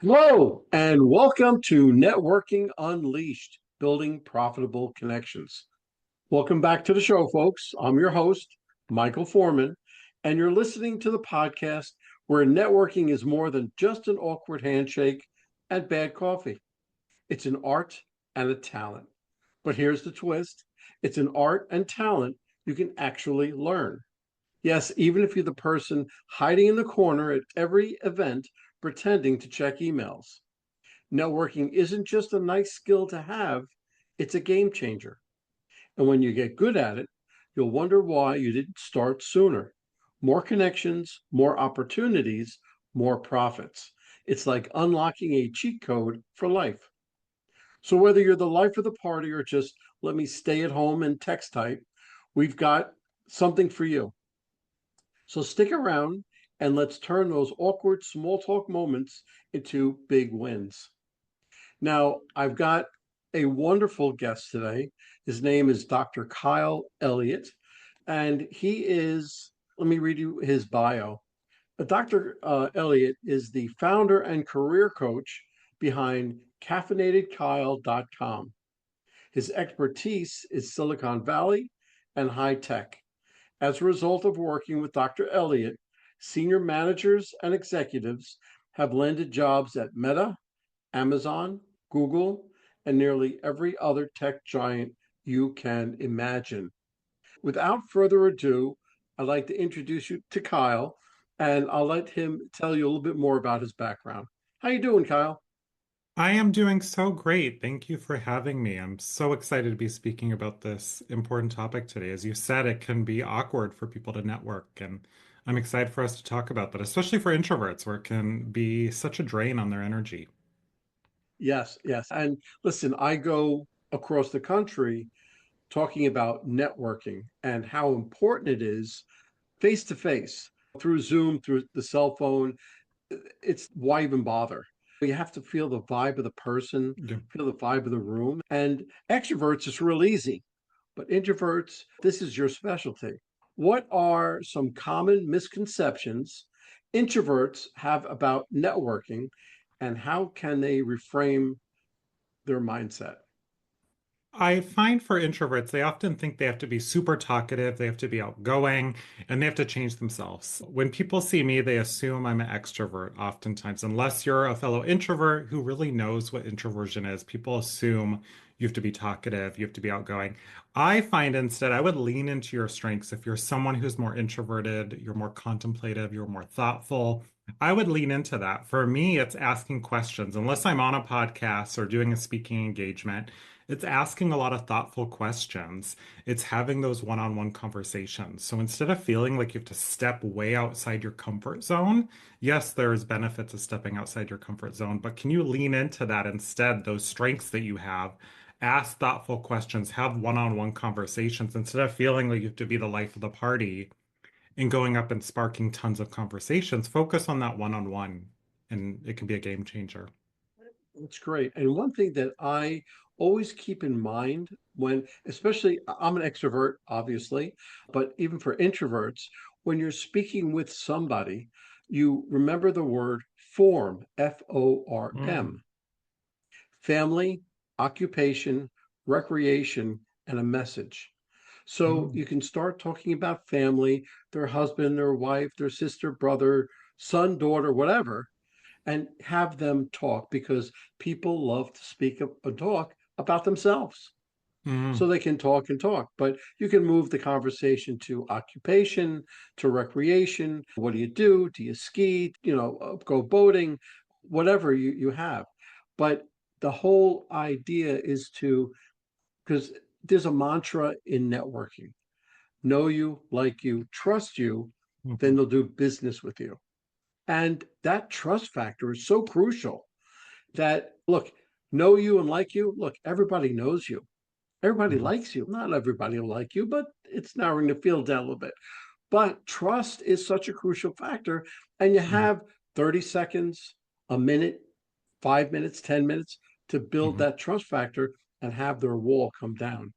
Hello, and welcome to Networking Unleashed, Building Profitable Connections. Welcome back to the show, folks. I'm your host, Michael Forman, and you're listening to the podcast where networking is more than just an awkward handshake and bad coffee. It's an art and a talent. But here's the twist, it's an art and talent you can actually learn. Yes, even if you're the person hiding in the corner at every event pretending to check emails. Networking isn't just a nice skill to have, it's a game changer. And when you get good at it, you'll wonder why you didn't start sooner. More connections, more opportunities, more profits. It's like unlocking a cheat code for life. So, whether you're the life of the party or just let me stay at home and text type, we've got something for you. So, stick around and let's turn those awkward small talk moments into big wins. Now, I've got a wonderful guest today. His name is Dr. Kyle Elliott, and he is, let me read you his bio. Dr. Elliott is the founder and career coach behind caffeinatedkyle.com. His expertise is Silicon Valley and high tech. As a result of working with Dr. Elliott, senior managers and executives have landed jobs at Meta, Amazon, Google, and nearly every other tech giant you can imagine. Without further ado, I'd like to introduce you to Kyle, and I'll let him tell you a little bit more about his background. How you doing, Kyle? I am doing so great. Thank you for having me. I'm so excited to be speaking about this important topic today. As you said, it can be awkward for people to network, and I'm excited for us to talk about that, especially for introverts, where it can be such a drain on their energy. Yes, yes. And listen, I go across the country talking about networking and how important it is face to face through Zoom, through the cell phone. It's why even bother? You have to feel the vibe of the person, Yeah. feel the vibe of the room. And extroverts, it's real easy, but introverts, this is your specialty. What are some common misconceptions introverts have about networking, and how can they reframe their mindset? I find for introverts, they often think they have to be super talkative, they have to be outgoing, and they have to change themselves. When people see me, they assume I'm an extrovert, oftentimes. Unless you're a fellow introvert who really knows what introversion is, people assume you have to be talkative, you have to be outgoing. I find instead I would lean into your strengths. If you're someone who's more introverted, you're more contemplative, you're more thoughtful, I would lean into that. For me, it's asking questions. Unless I'm on a podcast or doing a speaking engagement, it's asking a lot of thoughtful questions. It's having those one-on-one conversations. So instead of feeling like you have to step way outside your comfort zone, yes, there's benefits of stepping outside your comfort zone, but can you lean into that instead, those strengths that you have? Ask thoughtful questions, have one-on-one conversations instead of feeling like you have to be the life of the party and going up and sparking tons of conversations. Focus on that one-on-one, and it can be a game changer. That's great. And one thing that I always keep in mind when, especially I'm an extrovert, obviously, but even for introverts, when you're speaking with somebody, you remember the word form, Mm, FORM, family, occupation, recreation, and a message. So mm, you can start talking about family, their husband, their wife, their sister, brother, son, daughter, whatever, and have them talk because people love to speak and talk about themselves. So mm. they can talk and talk, but you can move the conversation to occupation, to recreation. What do you do? Do you ski? Go boating, whatever you have. But the whole idea is to, because there's a mantra in networking: know you, like you, trust you, then Mhm. they'll do business with you. And that trust factor is so crucial that, look, know you and like you, look, everybody knows you. Everybody Mhm. likes you. Not everybody will like you, but it's narrowing the field down a little bit. But trust is such a crucial factor. And you Mhm. have 30 seconds, a minute, 5 minutes, 10 minutes to build Mhm. that trust factor and have their wall come down.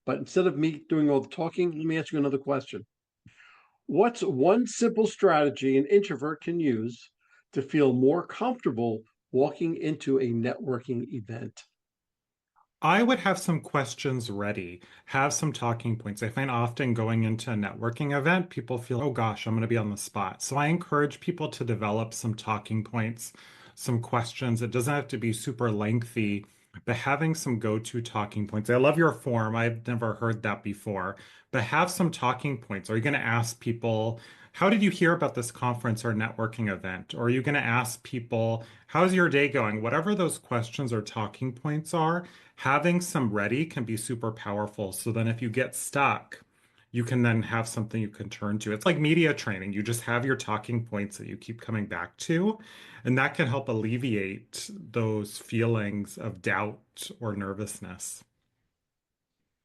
But instead of me doing all the talking, let me ask you another question. What's one simple strategy an introvert can use to feel more comfortable walking into a networking event? I would have some questions ready, have some talking points. I find often going into a networking event, people feel, oh gosh, I'm going to be on the spot. So I encourage people to develop some talking points, some questions. It doesn't have to be super lengthy, but having some go-to talking points. I love your form. I've never heard that before, but have some talking points. Are you going to ask people, how did you hear about this conference or networking event? Or are you going to ask people, how's your day going? Whatever those questions or talking points are, having some ready can be super powerful. So then if you get stuck, you can then have something you can turn to. It's like media training. You just have your talking points that you keep coming back to, and that can help alleviate those feelings of doubt or nervousness.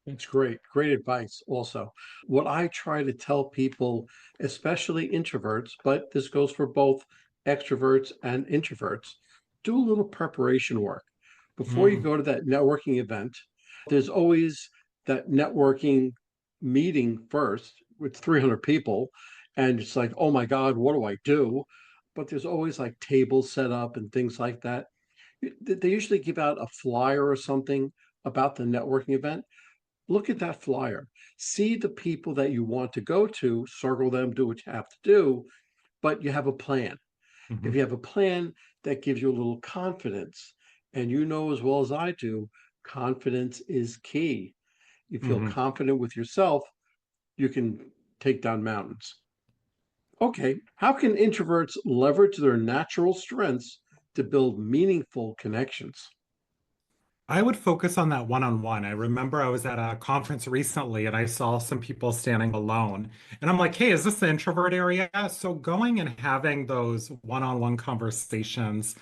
That's great. Great advice, also. What I try to tell people, especially introverts, but this goes for both extroverts and introverts, do a little preparation work. Before you Mm, go to that networking event, there's always that networking meeting first with 300 people. And it's like, oh my God, what do I do? But there's always like tables set up and things like that. They usually give out a flyer or something about the networking event. Look at that flyer. See the people that you want to go to, circle them, do what you have to do, but you have a plan. If mhm, you have a plan, that gives you a little confidence. And you know as well as I do, confidence is key. You feel mhm. confident with yourself, you can take down mountains. Okay, how can introverts leverage their natural strengths to build meaningful connections? I would focus on that one-on-one. I remember I was at a conference recently and I saw some people standing alone. And I'm like, hey, is this the introvert area? So going and having those one-on-one conversations,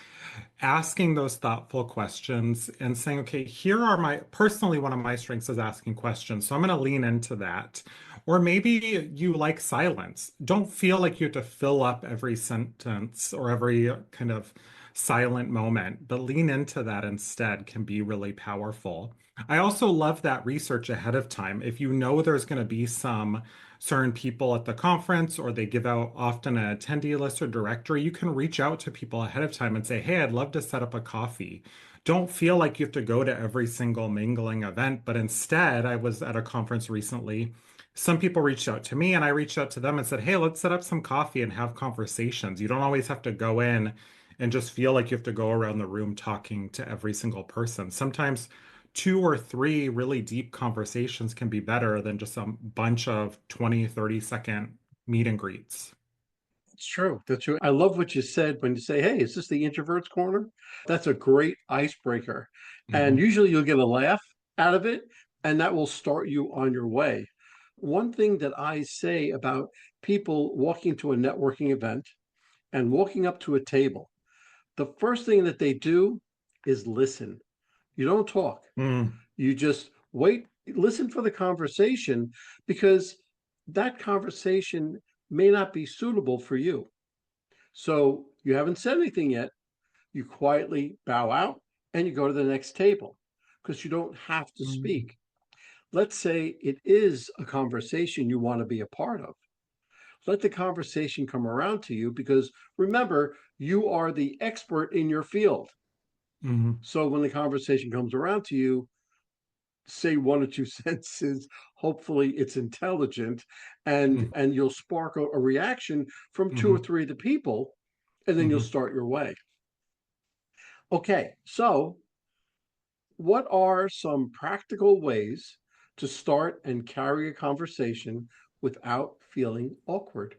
asking those thoughtful questions and saying, okay, here are personally, one of my strengths is asking questions. So I'm going to lean into that. Or maybe you like silence. Don't feel like you have to fill up every sentence or every kind of silent moment, but lean into that instead can be really powerful. I also love that research ahead of time. If you know there's going to be some certain people at the conference or they give out often an attendee list or directory, you can reach out to people ahead of time and say, hey, I'd love to set up a coffee. Don't feel like you have to go to every single mingling event, but instead, I was at a conference recently. Some people reached out to me and I reached out to them and said, hey, let's set up some coffee and have conversations. You don't always have to go in and just feel like you have to go around the room talking to every single person. Sometimes two or three really deep conversations can be better than just a bunch of 20, 30-second meet and greets. It's true. That's true. I love what you said when you say, hey, is this the introvert's corner? That's a great icebreaker. And Hmm. usually you'll get a laugh out of it, and that will start you on your way. One thing that I say about people walking to a networking event and walking up to a table, the first thing that they do is listen. You don't talk, Mm, you just wait, listen for the conversation because that conversation may not be suitable for you. So you haven't said anything yet. You quietly bow out and you go to the next table because you don't have to mm, speak. Let's say it is a conversation you want to be a part of. Let the conversation come around to you because remember, you are the expert in your field. mm, So when the conversation comes around to you, say one or two sentences. Hopefully it's intelligent mm, and you'll spark a reaction from two or mm, three of the people, and then you'll mm. start your way. Okay, so what are some practical ways to start and carry a conversation without feeling awkward?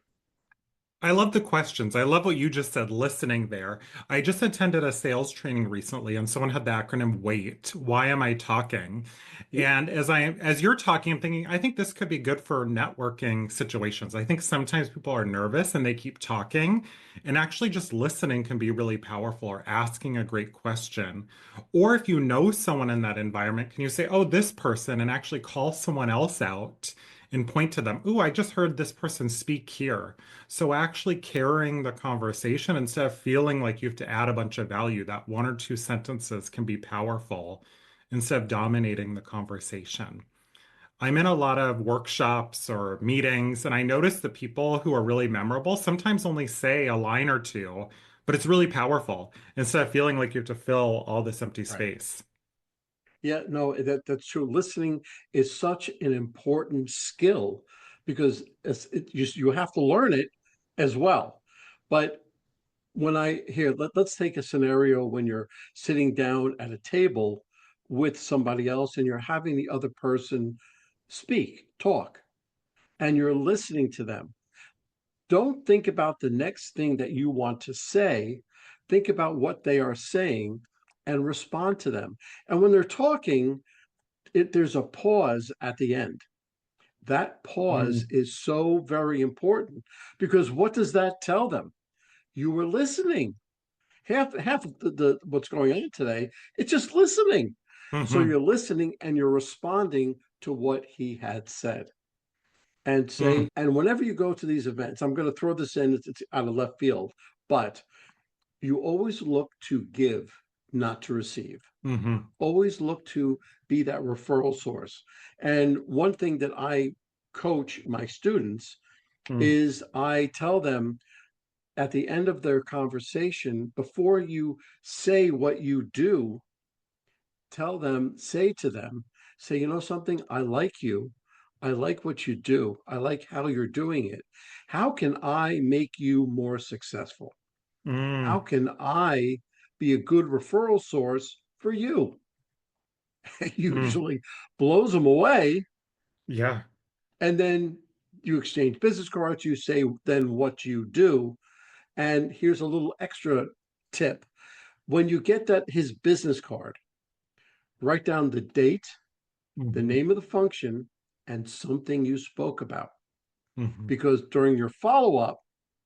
I love the questions. I love what you just said, listening there. I just attended a sales training recently and someone had the acronym WAIT. Why am I talking? And as you're talking, I'm thinking, I think this could be good for networking situations. I think sometimes people are nervous and they keep talking, and actually just listening can be really powerful, or asking a great question. Or if you know someone in that environment, can you say, oh, this person, and actually call someone else out and point to them. Ooh, I just heard this person speak here. So actually carrying the conversation instead of feeling like you have to add a bunch of value, that one or two sentences can be powerful instead of dominating the conversation. I'm in a lot of workshops or meetings, and I notice the people who are really memorable sometimes only say a line or two, but it's really powerful instead of feeling like you have to fill all this empty Right. space. Yeah, no, that's true. Listening is such an important skill because you have to learn it as well. But when I here, let's take a scenario when you're sitting down at a table with somebody else and you're having the other person talk, and you're listening to them. Don't think about the next thing that you want to say. Think about what they are saying and respond to them. And when they're talking, there's a pause at the end. That pause Mm, is so very important because what does that tell them? You were listening. Half of the what's going on today, it's just listening. So hmm you're listening and you're responding to what he had said. And mm, whenever you go to these events, I'm going to throw this in, it's out of left field, but you always look to give, not to receive. hmm Always look to be that referral source. And one thing that I coach my students mm, is I tell them at the end of their conversation, before you say what you do, say to them, say, you know something, I like you. I like what you do. I like how you're doing it. How can I make you more successful? How mm, can I be a good referral source for you? It mm. usually blows them away. Yeah. And then you exchange business cards. You say then what you do. And here's a little extra tip. When you get his business card, write down the date, the hmm name of the function, and something you spoke about. hmm Because during your follow up,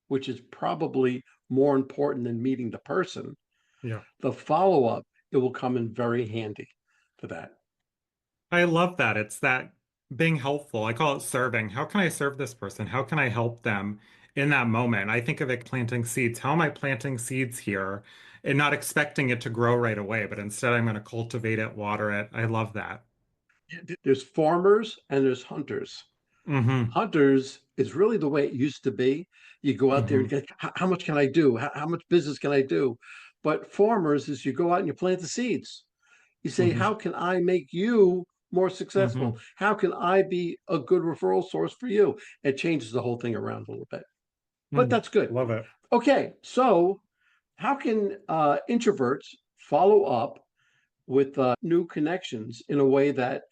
which is probably more important than meeting the person, Yeah. the follow up, it will come in very handy for that. I love that. It's that being helpful. I call it serving. How can I serve this person? How can I help them in that moment? I think of it planting seeds. How am I planting seeds here and not expecting it to grow right away, but instead I'm going to cultivate it, water it. I love that. There's farmers and there's hunters. Hmm Hunters is really the way it used to be. You go out there and hmm get, how much can I do? How much business can I do? But farmers is you go out and you plant the seeds. You say, hmm how can I make you more successful? hmm How can I be a good referral source for you? It changes the whole thing around a little bit, but mm that's good. Love it. Okay, so how can introverts follow up with new connections in a way that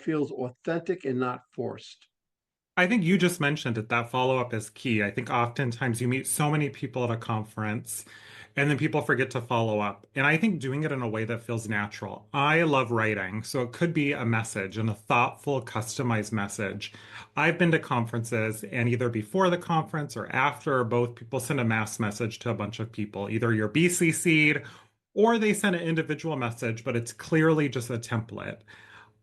feels authentic and not forced? I think you just mentioned it. That follow-up is key. I think oftentimes you meet so many people at a conference and then people forget to follow up. And I think doing it in a way that feels natural. I love writing, so it could be a message and a thoughtful, customized message. I've been to conferences and either before the conference or after or both, people send a mass message to a bunch of people. Either you're BCC'd or they send an individual message, but it's clearly just a template.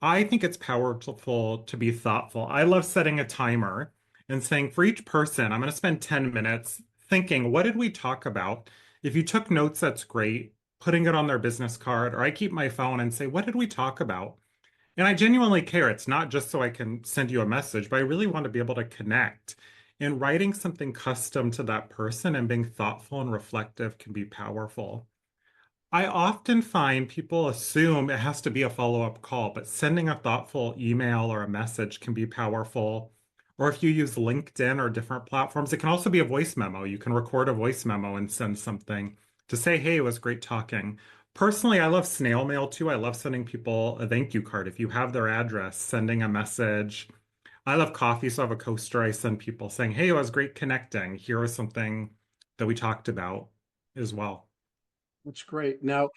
I think it's powerful to be thoughtful. I love setting a timer and saying for each person, I'm going to spend 10 minutes thinking, what did we talk about? If you took notes, that's great. Putting it on their business card, or I keep my phone and say, what did we talk about? And I genuinely care. It's not just so I can send you a message, but I really want to be able to connect. And writing something custom to that person and being thoughtful and reflective can be powerful. I often find people assume it has to be a follow-up call, but sending a thoughtful email or a message can be powerful. Or if you use LinkedIn or different platforms, it can also be a voice memo. You can record a voice memo and send something to say, hey, it was great talking. Personally, I love snail mail too. I love sending people a thank you card. If you have their address, sending a message. I love coffee, so I have a coaster I send people saying, hey, it was great connecting. Here was something that we talked about as well. That's great. Now,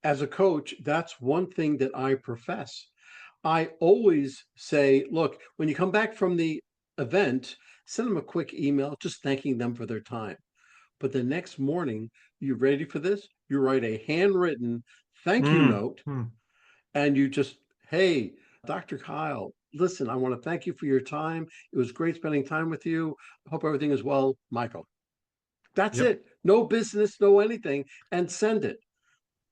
as a coach, that's one thing that I profess. I always say, look, when you come back from the event, send them a quick email just thanking them for their time. But the next morning, you ready for this? You write a handwritten thank you Mm, note mm, and you just, hey, Dr. Kyle, listen, I want to thank you for your time. It was great spending time with you. I hope everything is well, Michael. That's yep. it. No business, no anything, and send it.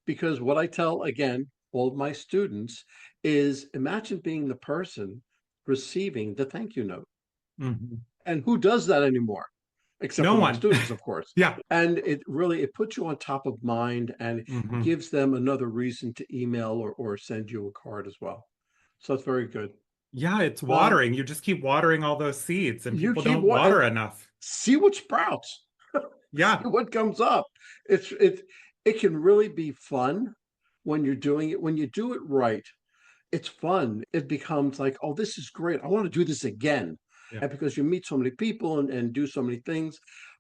Because what I tell again, all of my students is imagine being the person receiving the thank you note. Mhm. And who does that anymore? except No for my one. students, of course. Yeah. And it puts you on top of mind and Hmm. gives them another reason to email or send you a card as well. So it's very good. Yeah, it's Um, watering. You just keep watering all those seeds, and you people keep don't what water and enough. see what sprouts, see Yeah. what comes up. It can really be fun when you're doing it. When you do it right, it's fun. It becomes like, oh, this is great. I want to do this again. Yeah. And because you meet so many people and do so many things.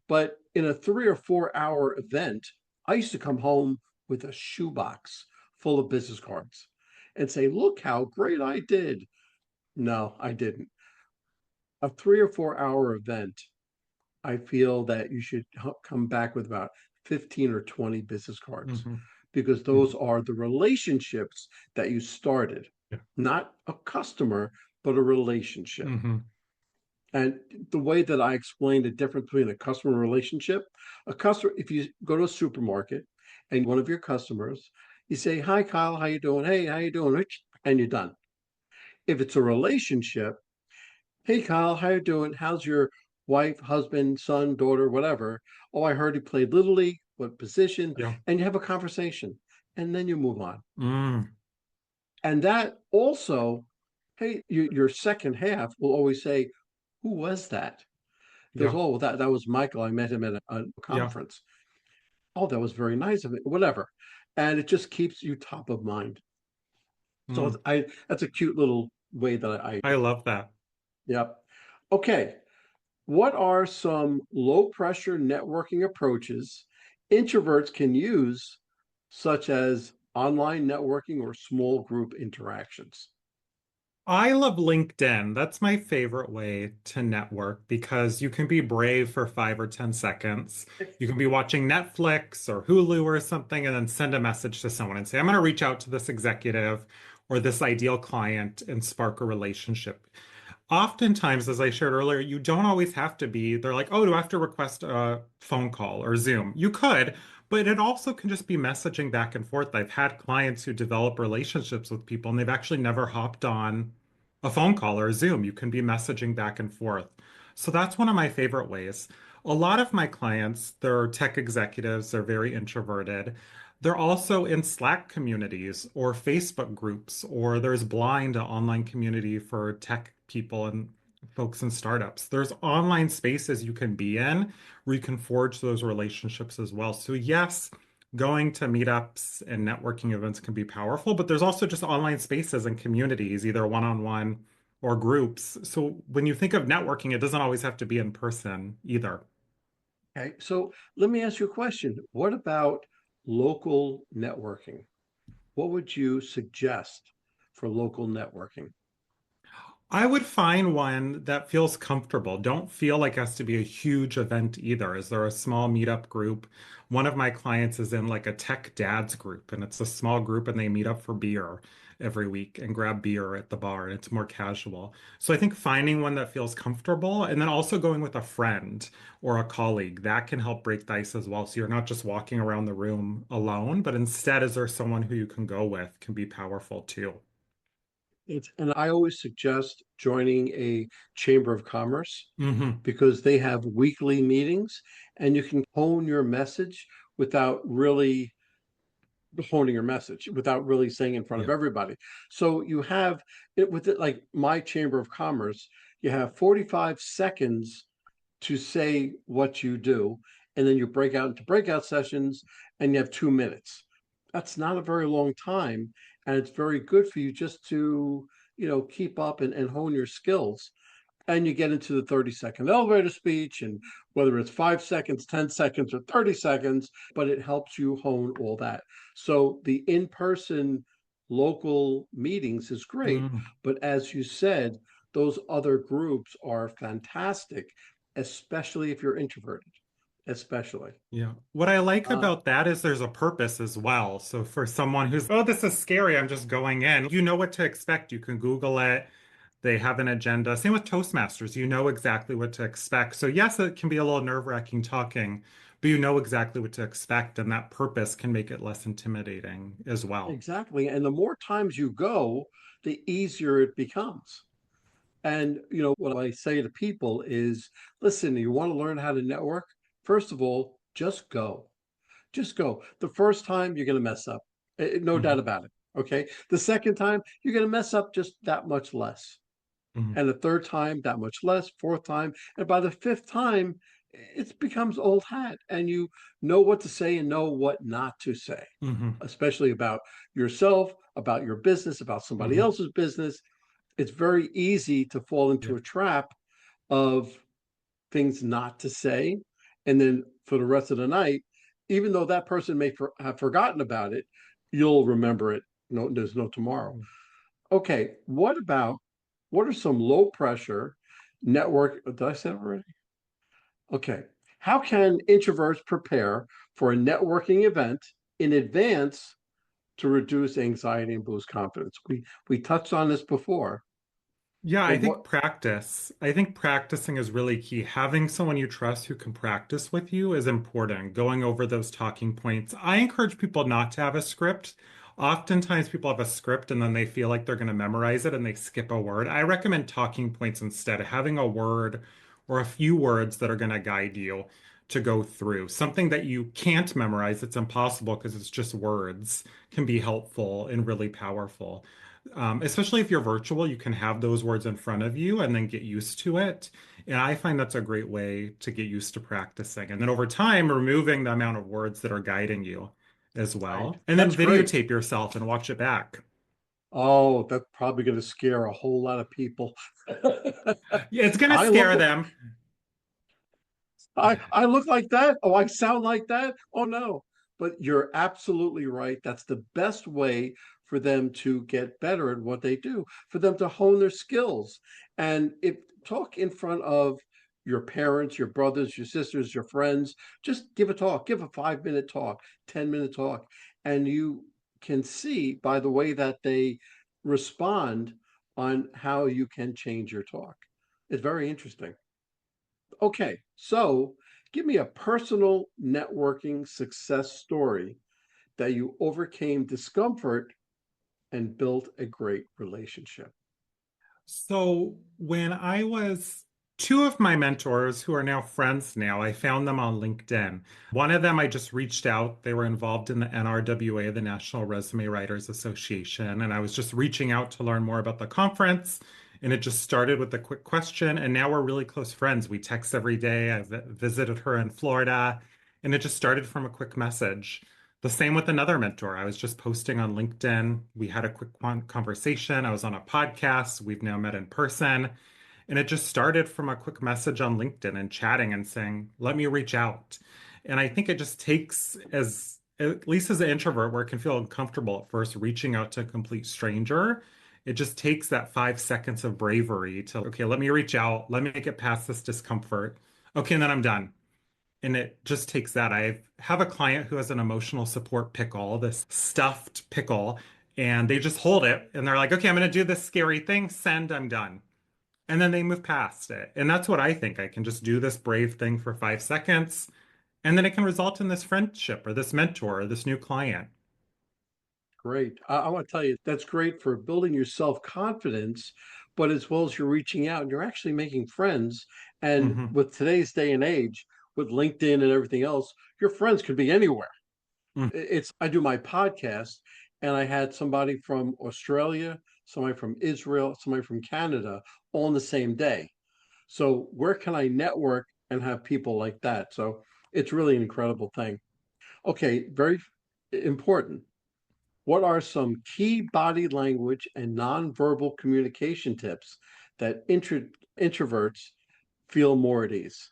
But in a 3 or 4 hour event, I used to come home with a shoebox full of business cards and say, look how great I did. No, I didn't. A 3 or 4 hour event, I feel that you should come back with about 15 or 20 business cards Hmm. because those are the relationships that you started, Yeah. not a customer, but a relationship. Hmm. And the way that I explain the difference between a customer relationship, a customer, if you go to a supermarket and one of your customers, you say, "Hi, Kyle, how you doing? Hey, how you doing, Rich?" And you're done. If it's a relationship, "Hey, Kyle, how you doing? How's your wife, husband, son, daughter, whatever? Oh, I heard he played Little League. What position?" Yeah. And you have a conversation, and then you move on. Mm. And that also, hey, your second half will always say, "Who was that?" There's, Yeah. oh, well, that was Michael. I met him at a Yeah. conference. Oh, that was very nice of it, whatever. And it just keeps you top of mind. So Mm. I that's a cute little way that I I love that. yep. Okay. What are some low pressure networking approaches introverts can use, such as online networking or small group interactions? I love LinkedIn. That's my favorite way to network because you can be brave for 5 or 10 seconds. You can be watching Netflix or Hulu or something and then send a message to someone and say, I'm going to reach out to this executive or this ideal client and spark a relationship. Oftentimes, as I shared earlier, you don't always have to be, they're like, oh, do I have to request a phone call or Zoom? You could, but it also can just be messaging back and forth. I've had clients who develop relationships with people and they've actually never hopped on a phone call or a Zoom. You can be messaging back and forth. So that's one of my favorite ways. A lot of my clients, they're tech executives, they're very introverted. They're also in Slack communities or Facebook groups, or there's Blind, an online community for tech people and folks in startups. There's online spaces you can be in where you can forge those relationships as well. So, yes, going to meetups and networking events can be powerful, but there's also just online spaces and communities, either one-on-one or groups. So, when you think of networking, it doesn't always have to be in person either. Okay, so let me ask you a question. What about local networking? What would you suggest for local networking? I would find one that feels comfortable. Don't feel like it has to be a huge event either. Is there a small meetup group? One of my clients is in like a tech dads group, and it's a small group, and they meet up for beer every week and grab beer at the bar, and it's more casual. So I think finding one that feels comfortable and then also going with a friend or a colleague, that can help break the ice as well. So you're not just walking around the room alone, but instead, is there someone who you can go with can be powerful too. And I always suggest joining a chamber of commerce Hmm. because they have weekly meetings and you can hone your message without really honing your message, without really saying in front of Yeah. everybody. So you have it with it like my chamber of commerce, you have 45 seconds to say what you do, and then you break out into breakout sessions and you have 2 minutes. That's not a very long time, and it's very good for you just to, keep up and hone your skills. And you get into the 30-second elevator speech, and whether it's 5 seconds, 10 seconds, or 30 seconds, but it helps you hone all that. So the in person local meetings is great. Mm. But as you said, those other groups are fantastic, especially if you're introverted, especially. Yeah. What I like Uh, about that is there's a purpose as well. So for someone who's, oh, this is scary, I'm just going in, you know what to expect. You can Google it. They have an agenda. Same with Toastmasters. You know exactly what to expect. So yes, it can be a little nerve-wracking talking, but you know exactly what to expect, and that purpose can make it less intimidating as well. exactly. And the more times you go, the easier it becomes. And, what I say to people is, listen, you want to learn how to network? First of all, just go. Just go. The first time you're going to mess up, no doubt Mhm. about it. Okay. The second time, you're going to mess up just that much less. Mhm. And the third time, that much less, fourth time. And by the fifth time, it becomes old hat and you know what to say and know what not to say, Mhm. especially about yourself, about your business, about somebody Mhm. else's business. It's very easy to fall Yeah. into a trap of things not to say. And then for the rest of the night, even though that person may have forgotten about it, you'll remember it. No, there's no tomorrow. Okay, what are some low pressure network? Did I say it already? Okay. How can introverts prepare for a networking event in advance to reduce anxiety and boost confidence? We touched on this before, Yeah, but I what think practice. I think practicing is really key. Having someone you trust who can practice with you is important. Going over those talking points. I encourage people not to have a script. Oftentimes people have a script and then they feel like they're going to memorize it and they skip a word. I recommend talking points instead, having a word or a few words that are going to guide you to go through. Something that you can't memorize, it's impossible because it's just words, can be helpful and really powerful. Especially if you're virtual, you can have those words in front of you and then get used to it. And I find that's a great way to get used to practicing. And then over time, removing the amount of words that are guiding you as right? well. And then That's great. videotape yourself and watch it back. Oh, that's probably going to scare a whole lot of people. Yeah, it's gonna I look scare them. I look like that. Oh, I sound like that. Oh no. But you're absolutely right. That's the best way for them to get better at what they do, for them to hone their skills. And if talk in front of your parents, your brothers, your sisters, your friends, just give a talk, give a 5 minute talk, 10 minute talk. And you can see by the way that they respond on how you can change your talk. It's very interesting. Okay, so give me a personal networking success story that you overcame discomfort and built a great relationship. So when I was two of my mentors who are now friends now, I found them on LinkedIn. One of them I just reached out. They were involved in the NRWA, the National Resume Writers Association, and I was just reaching out to learn more about the conference. And it just started with a quick question, and now we're really close friends. We text every day. I visited her in Florida, and it just started from a quick message. The same with another mentor. I was just posting on LinkedIn. We had a quick conversation. I was on a podcast. We've now met in person. And it just started from a quick message on LinkedIn and chatting and saying, let me reach out. And I think it just takes, as at least as an introvert, where it can feel uncomfortable at first, reaching out to a complete stranger. It just takes that 5 seconds of bravery to, okay, let me reach out. Let me get past this discomfort. Okay, and then I'm done. And it just takes that. I have a client who has an emotional support pickle, this stuffed pickle, and they just hold it and they're like, okay, I'm going to do this scary thing, send, I'm done. And then they move past it. And that's what I think. I can just do this brave thing for 5 seconds, and then it can result in this friendship or this mentor or this new client. Great. I want to tell you that's great for building your self confidence, but as well as you're reaching out and you're actually making friends. And Hmm. with today's day and age, with LinkedIn and everything else, your friends could be anywhere. It's I do my podcast and I had somebody from Australia, somebody from Israel, somebody from Canada all in the same day. So where can I network and have people like that? So it's really an incredible thing. Okay, very important. What are some key body language and nonverbal communication tips that introverts feel more at ease?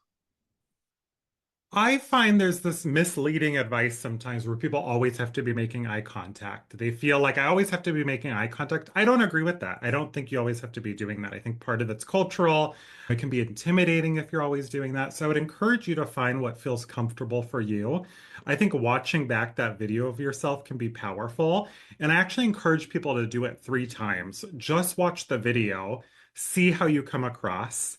I find there's this misleading advice sometimes where people always have to be making eye contact. They feel like I always have to be making eye contact. I don't agree with that. I don't think you always have to be doing that. I think part of it's cultural. It can be intimidating if you're always doing that. So I would encourage you to find what feels comfortable for you. I think watching back that video of yourself can be powerful. And I actually encourage people to do it 3 times. Just watch the video, see how you come across.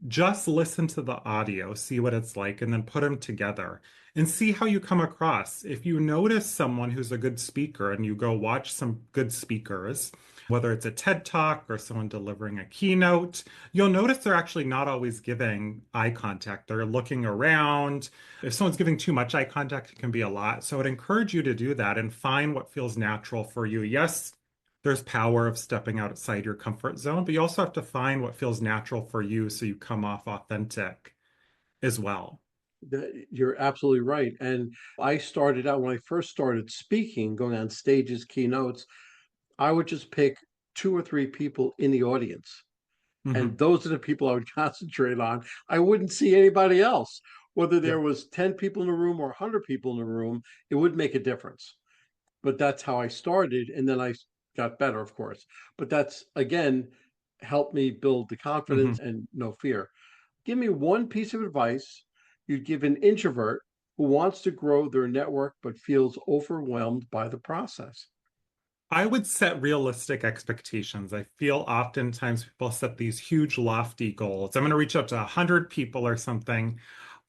Just listen to the audio, see what it's like, and then put them together and see how you come across. If you notice someone who's a good speaker and you go watch some good speakers, Whether it's a TED Talk or someone delivering a keynote, you'll notice they're actually not always giving eye contact. They're looking around. If someone's giving too much eye contact, it can be a lot. So I'd encourage you to do that and find what feels natural for you. Yes, there's power of stepping outside your comfort zone, but you also have to find what feels natural for you so you come off authentic as well. You're absolutely right. And I started out when I first started speaking, going on stages, keynotes, I would just pick two or three people in the audience. And Hmm. those are the people I would concentrate on. I wouldn't see anybody else. Whether there Yeah. was 10 people in the room or 100 people in the room, it would make a difference. But that's how I started. And then I got better, of course. But that's, again, helped me build the confidence Hmm. and no fear. Give me one piece of advice you'd give an introvert who wants to grow their network but feels overwhelmed by the process. I would set realistic expectations. I feel oftentimes people set these huge, lofty goals. I'm going to reach out to 100 people or something.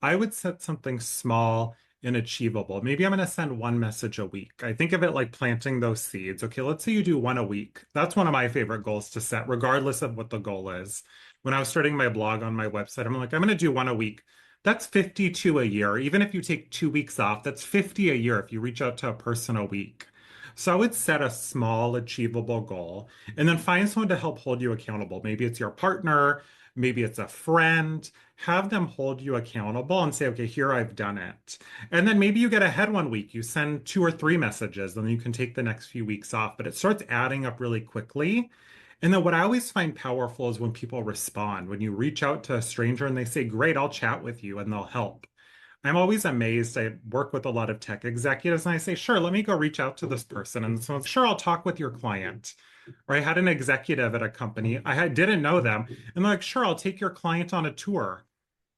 I would set something small and achievable. Maybe I'm going to send one message a week. I think of it like planting those seeds. Okay, let's say you do one a week. That's one of my favorite goals to set, regardless of what the goal is. When I was starting my blog on my website, I'm like, I'm going to do one a week. That's 52 a year. Even if you take 2 weeks off, that's 50 a year if you reach out to a person a week. So I would set a small, achievable goal and then find someone to help hold you accountable. Maybe it's your partner, maybe it's a friend. Have them hold you accountable and say, okay, here I've done it. And then maybe you get ahead one week, you send two or three messages, and then you can take the next few weeks off. But it starts adding up really quickly. And then what I always find powerful is when people respond, when you reach out to a stranger and they say, great, I'll chat with you, and they'll help. I'm always amazed. I work with a lot of tech executives and I say, sure, let me go reach out to this person. And someone's, sure, I'll talk with your client. Or I had an executive at a company. Didn't know them. And they're like, sure, I'll take your client on a tour.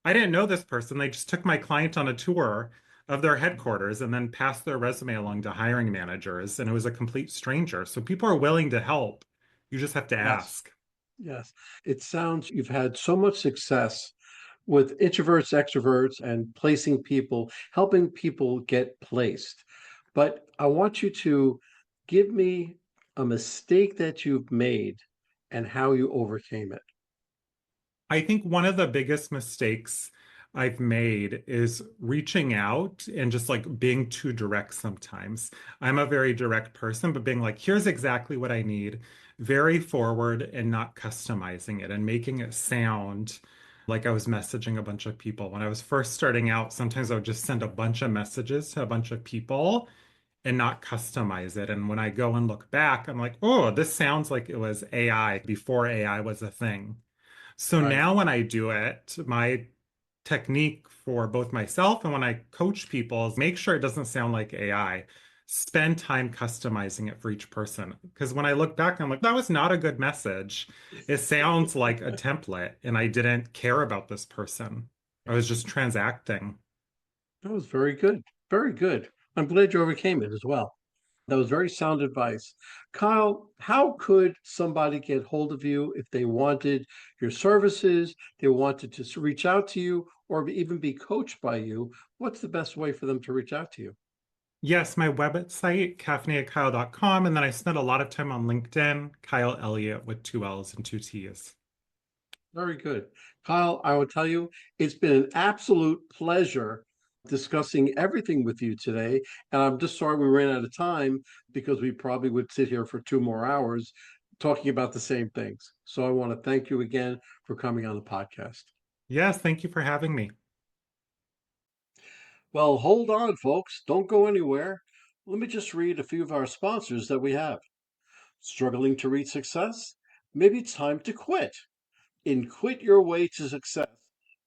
I didn't know this person. They just took my client on a tour of their headquarters and then passed their resume along to hiring managers. And it was a complete stranger. So people are willing to help. You just have to Yes. ask. Yes. It sounds you've had so much success with introverts, extroverts, and placing people, helping people get placed. But I want you to give me a mistake that you've made and how you overcame it. I think one of the biggest mistakes I've made is reaching out and just like being too direct sometimes. I'm a very direct person, but being like, here's exactly what I need, very forward and not customizing it and making it sound like I was messaging a bunch of people. When I was first starting out, sometimes I would just send a bunch of messages to a bunch of people and not customize it. And when I go and look back, I'm like, oh, this sounds like it was AI before AI was a thing. So Right. now when I do it, my technique for both myself and when I coach people is make sure it doesn't sound like AI. Spend time customizing it for each person. Because when I look back, I'm like, that was not a good message. It sounds like a template, and I didn't care about this person. I was just transacting. That was very good. Very good. I'm glad you overcame it as well. That was very sound advice. Kyle, how could somebody get hold of you if they wanted your services, they wanted to reach out to you, or even be coached by you? What's the best way for them to reach out to you? Yes, my website, caffeinatekyle.com, and then I spent a lot of time on LinkedIn, Kyle Elliott with two L's and two T's. Very good. Kyle, I will tell you, it's been an absolute pleasure discussing everything with you today. And I'm just sorry we ran out of time because we probably would sit here for 2 more hours talking about the same things. So I want to thank you again for coming on the podcast. Yes, thank you for having me. Well, hold on, folks. Don't go anywhere. Let me just read a few of our sponsors that we have. Struggling to reach success? Maybe it's time to quit. In Quit Your Way to Success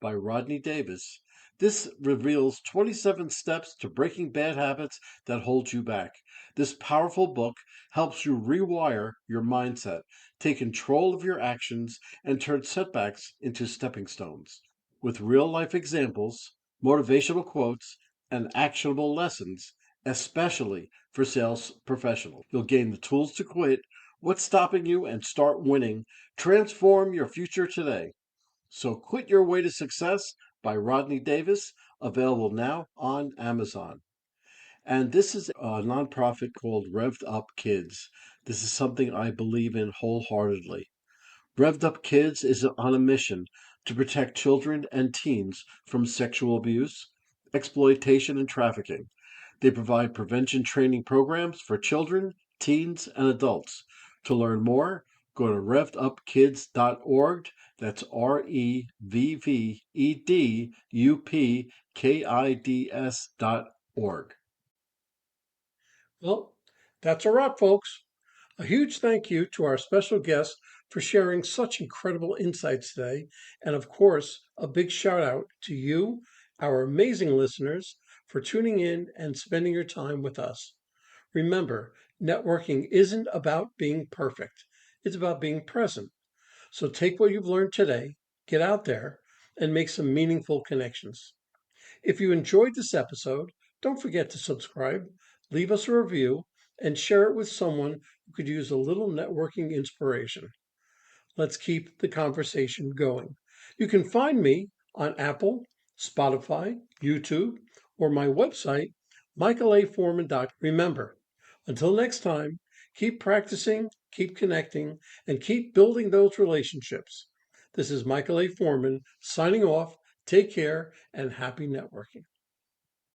by Rodney Davis. This reveals 27 steps to breaking bad habits that hold you back. This powerful book helps you rewire your mindset, take control of your actions, and turn setbacks into stepping stones. With real life examples, motivational quotes, and actionable lessons, especially for sales professionals, you'll gain the tools to quit. What's stopping you and start winning? Transform your future today. So Quit Your Way to Success by Rodney Davis, available now on Amazon. And this is a nonprofit called Revved Up Kids. This is something I believe in wholeheartedly. Revved Up Kids is on a mission to protect children and teens from sexual abuse, exploitation, and trafficking. They provide prevention training programs for children, teens, and adults. To learn more, go to revvedupkids.org. That's REVVEDUPKIDS.org. Well, that's a wrap, folks. A huge thank you to our special guest for sharing such incredible insights today. And of course, a big shout out to you, our amazing listeners, for tuning in and spending your time with us. Remember, networking isn't about being perfect, it's about being present. So take what you've learned today, get out there, and make some meaningful connections. If you enjoyed this episode, don't forget to subscribe, leave us a review, and share it with someone who could use a little networking inspiration. Let's keep the conversation going. You can find me on Apple, Spotify, YouTube, or my website, michaelaforman.com. Remember, until next time, keep practicing, keep connecting, and keep building those relationships. This is Michael A. Forman signing off. Take care and happy networking.